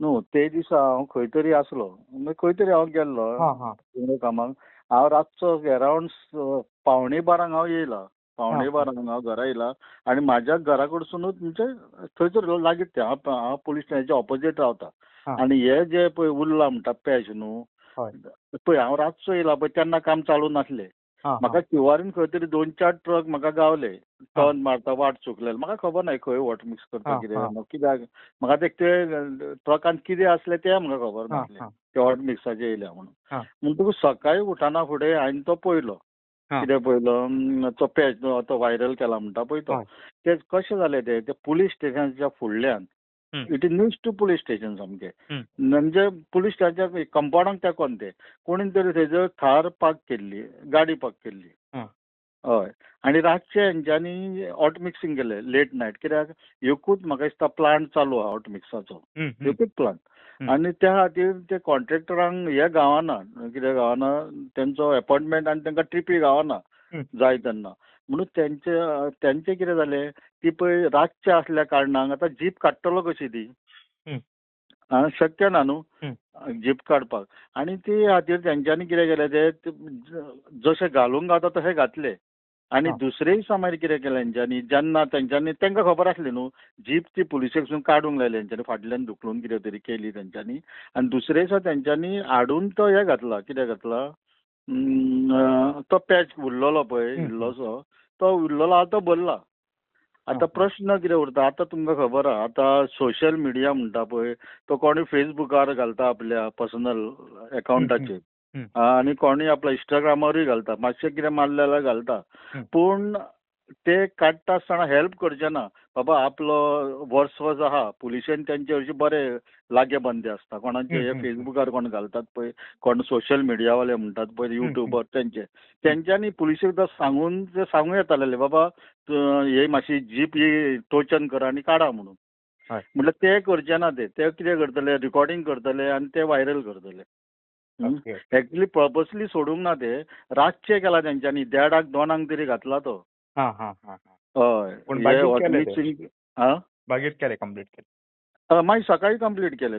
न्हू ते दिसा हांव खंय तरी आसलो. खंय तरी हांव गेल्लो हां, हां. कामाक. हांव रातचो अरावंड 11:15 हांव येयला. हां, 11:15 हांव घरा येयला आनी म्हाज्या घरा कडसूनच म्हणजे थंयसर लागींच तें हांव पुलीस स्टेशनाच्या ऑपोजीट रावता. हां. आनी हे जे पळय उरला म्हणटा पॅच न्हू हय. पळय हांव रातचो येयला पळय तेन्ना काम चालू नासलें. हां, म्हाका हां. शिवारीन खंय तरी 2-4 ट्रक म्हाका गावले. हां. टर्न मारता वाट चुकलेले. म्हाका खबर ना खंय वॉट मिक्स करता हां, कितें हां. कित्याक म्हाका ते ट्रकांत कितें आसलें तें म्हाका खबर हां, नासलें. हां. ते वॉट मिक्साचे येयल्या म्हणून. हां. म्हणटकूच सकाळीं उठना फुडें हांवें तो पळयलो. हां. कितें पळयलो तो पॅच तो व्हायरल केला म्हणटा पळय तो. हय. तें कशें जालें तें पुलीस स्टेशनाच्या फुडल्यान हं. It is news to police station सामकें. हं. म्हणजे पुलीस स्टेशनाच्या कंपाउंडाक तेंकोन तें कोणीन तरी थंयसर थार पार्क केल्ली, गाडी पार्क केल्ली. हां. हय. आनी रातचे हेंच्यांनी हॉट मिक्सिंग केलें लेट नायट. कित्याक एकूच म्हाका दिसता प्लांट चालू आहा हॉट मिक्साचो. हं, हं. एकूच प्लांट. हं. आनी त्या खातीर ते कॉन्ट्रॅक्टरांक हे गावना. कितें गावना तेंचो अपॉयंटमेंट आनी तांकां ट्रिपी गावना हं. जाय तेन्ना. म्हणून तेंचें कितें जालें ती पळय रातचें आसल्या कारणान आतां जीप काडटलो कशी ती? हं. शक्य ना न्हू हं. जीप काडपाक. आनी ती खातीर तेंच्यांनी कितें केलें जशें घालूंक गावता तशें घातलें. आनी हां. दुसरे दिसा मागीर कितें केलें तेंच्यांनी जेन्ना तांकां खबर आसली न्हू जीप ती पुलिशेक काडूंक लायली तेंच्यांनी फाटल्यान धुकलून कितें तरी केली तेंच्यांनी. आनी दुसरे दिसा तेंच्यांनी हाडून तो हे घातला कितें घातला तो पॅच उरलेलो पळय हं, हं. इल्लोसो तो उरलेलो आहा तो भरला. आतां हां. प्रश्न कितें उरता आतां तुमकां खबर आहा आतां सोशल मिडिया म्हणटा पळय तो कोणूय फेसबुकार घालता आपल्या पर्सनल हं, हं. अकावंटाचेर हं. आनी कोणूय आपल्या इंस्टाग्रामारूय घालता मातशें कितें मारलें जाल्यार घालता. हं. पूण ते काडटा आसतना हेल्प करचे ना. बाबा आपलो वर्सवस आहा पुलिशेन तेंचे हरशीं बरें लागे बंदे आसता. कोणाचे हं, हे हं, हं. फेसबुकार कोण घालतात पळय कोण सोशल मिडियावाले म्हणटात पळय हं, हं. युट्यूबर तेंच्यांनी पुलिशेक सांगून सांगूं येतालें बाबा हे मातशी जीप ही टोचन करा आनी काडा म्हणून. हय. म्हणल्यार ते करचे ना ते कितें करतले रिकॉर्डिंग करतले आनी ते व्हायरल करतले. ओके. एक्चुअली पर्पसली सोडूंक ना ते रातचे केला तेंच्यांनी 1:30-2 तरी घातला तो. हां, हां, हां, हां. हय. पूण हे बागीत हॉट केले ते. मिक्सिंग आं? बागीत केले कंप्लीट केले. मागीर सकाळीं कंप्लीट केलें.